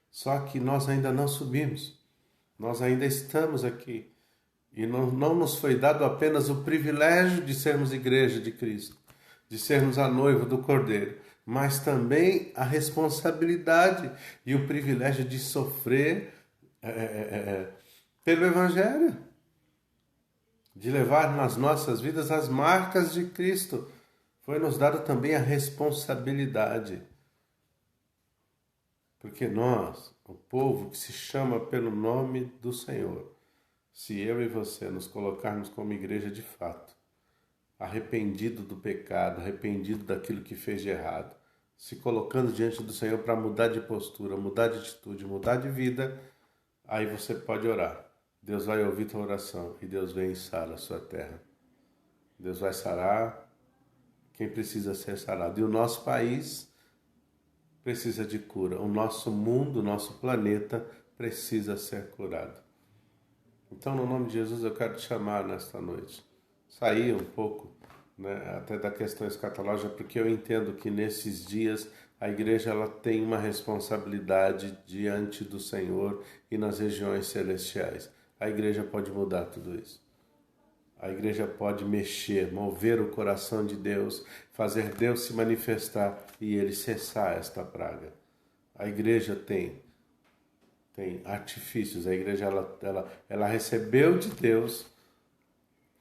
Só que nós ainda não subimos. Nós ainda estamos aqui. E não nos foi dado apenas o privilégio de sermos igreja de Cristo, de sermos a noiva do Cordeiro, mas também a responsabilidade e o privilégio de sofrer pelo Evangelho. De levar nas nossas vidas as marcas de Cristo. Foi nos dado também a responsabilidade. Porque nós, o povo que se chama pelo nome do Senhor, se eu e você nos colocarmos como igreja de fato, arrependido do pecado, arrependido daquilo que fez de errado, se colocando diante do Senhor para mudar de postura, mudar de atitude, mudar de vida, aí você pode orar. Deus vai ouvir tua oração e Deus vem e sara a sua terra. Deus vai sarar quem precisa ser sarado. E o nosso país precisa de cura. O nosso mundo, o nosso planeta precisa ser curado. Então, no nome de Jesus, eu quero te chamar nesta noite. Sair um pouco, até da questão escatológica, porque eu entendo que nesses dias a igreja ela tem uma responsabilidade diante do Senhor e nas regiões celestiais. A igreja pode mudar tudo isso. A igreja pode mexer, mover o coração de Deus, fazer Deus se manifestar e Ele cessar esta praga. A igreja tem artifícios, a igreja ela recebeu de Deus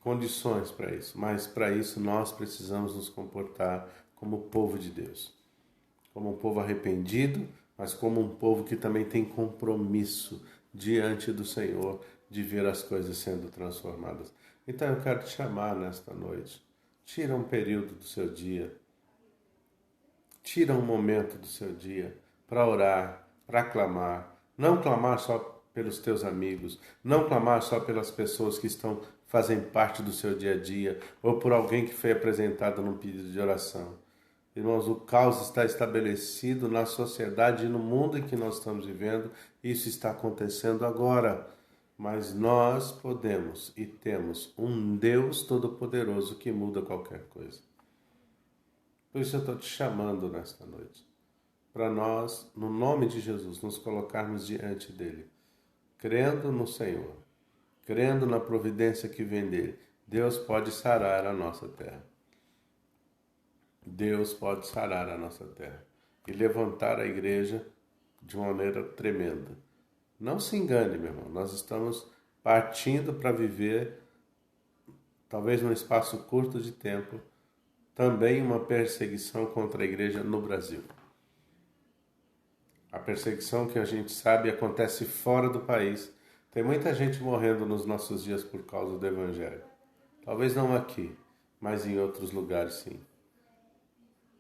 condições para isso, mas para isso nós precisamos nos comportar como povo de Deus. Como um povo arrependido, mas como um povo que também tem compromisso diante do Senhor, de ver as coisas sendo transformadas. Então eu quero te chamar nesta noite. Tira um período do seu dia. Tira um momento do seu dia para orar, para clamar. Não clamar só pelos teus amigos. Não clamar só pelas pessoas que fazem parte do seu dia a dia. Ou por alguém que foi apresentado num pedido de oração. Irmãos, o caos está estabelecido na sociedade e no mundo em que nós estamos vivendo. Isso está acontecendo agora. Mas nós podemos e temos um Deus Todo-Poderoso que muda qualquer coisa. Por isso eu estou te chamando nesta noite. Para nós, no nome de Jesus, nos colocarmos diante dEle. Crendo no Senhor. Crendo na providência que vem dEle. Deus pode sarar a nossa terra. Deus pode sarar a nossa terra. E levantar a igreja de uma maneira tremenda. Não se engane, meu irmão, nós estamos partindo para viver, talvez num espaço curto de tempo, também uma perseguição contra a igreja no Brasil. A perseguição que a gente sabe acontece fora do país. Tem muita gente morrendo nos nossos dias por causa do Evangelho. Talvez não aqui, mas em outros lugares sim.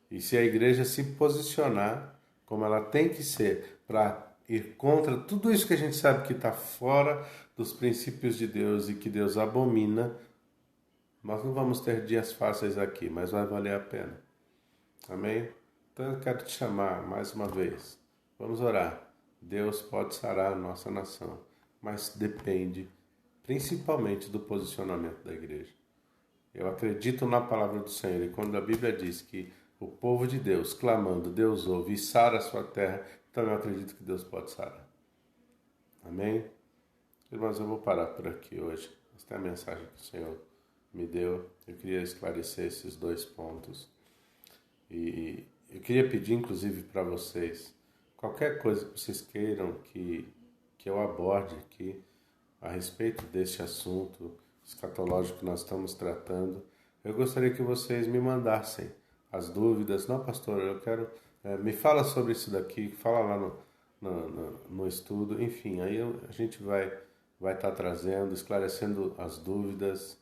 E se a igreja se posicionar como ela tem que ser para ir contra tudo isso que a gente sabe que está fora dos princípios de Deus e que Deus abomina, nós não vamos ter dias fáceis aqui, mas vai valer a pena. Amém? Então eu quero te chamar mais uma vez. Vamos orar. Deus pode sarar a nossa nação, mas depende principalmente do posicionamento da igreja. Eu acredito na palavra do Senhor e quando a Bíblia diz que o povo de Deus clamando, Deus ouve e sara a sua terra, então eu acredito que Deus pode sarar. Amém? Irmãos, eu vou parar por aqui hoje. Esta é a mensagem que o Senhor me deu. Eu queria esclarecer esses 2 pontos. E eu queria pedir, inclusive, para vocês, qualquer coisa que vocês queiram que eu aborde aqui a respeito deste assunto escatológico que nós estamos tratando, eu gostaria que vocês me mandassem as dúvidas. Não, pastor, eu quero... me fala sobre isso daqui, fala lá no estudo. Enfim, aí a gente vai estar trazendo, esclarecendo as dúvidas.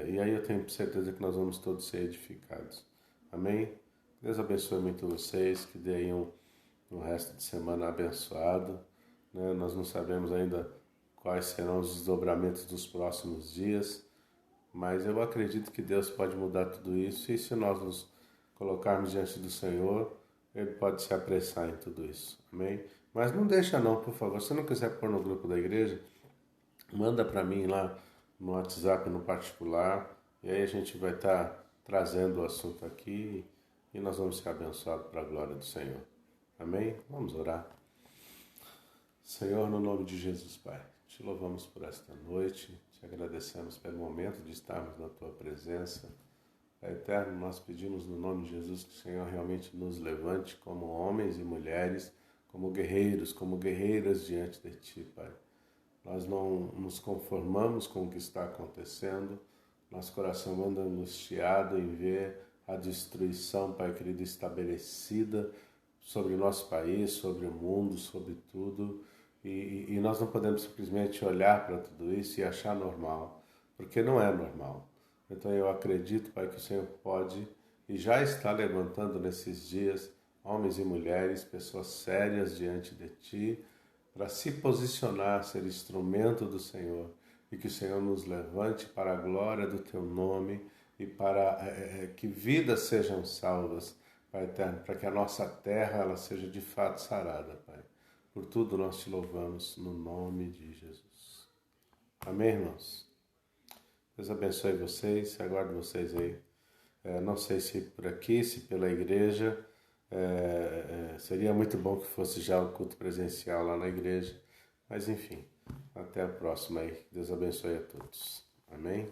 E aí eu tenho certeza que nós vamos todos ser edificados. Amém? Deus abençoe muito vocês, que dê aí um resto de semana abençoado. Né? Nós não sabemos ainda quais serão os desdobramentos dos próximos dias, mas eu acredito que Deus pode mudar tudo isso, e se nós nos colocarmos diante do Senhor, Ele pode se apressar em tudo isso. Amém? Mas não deixa não, por favor. Se não quiser pôr no grupo da igreja, manda para mim lá no WhatsApp, no particular, e aí a gente vai estar trazendo o assunto aqui e nós vamos ser abençoados para a glória do Senhor. Amém? Vamos orar. Senhor, no nome de Jesus, Pai, te louvamos por esta noite, te agradecemos pelo momento de estarmos na Tua presença. Pai eterno, nós pedimos no nome de Jesus que o Senhor realmente nos levante como homens e mulheres, como guerreiros, como guerreiras diante de Ti, Pai. Nós não nos conformamos com o que está acontecendo, nosso coração anda angustiado em ver a destruição, Pai querido, estabelecida sobre o nosso país, sobre o mundo, sobre tudo, e nós não podemos simplesmente olhar para tudo isso e achar normal, porque não é normal. Então eu acredito, Pai, que o Senhor pode e já está levantando nesses dias homens e mulheres, pessoas sérias diante de Ti, para se posicionar, ser instrumento do Senhor, e que o Senhor nos levante para a glória do Teu nome e para que vidas sejam salvas, Pai eterno, para que a nossa terra ela seja de fato sarada, Pai. Por tudo nós Te louvamos no nome de Jesus. Amém, irmãos? Deus abençoe vocês, aguardo vocês aí. Não sei se por aqui, se pela igreja. Seria muito bom que fosse já o culto presencial lá na igreja. Mas enfim, até a próxima aí. Deus abençoe a todos. Amém?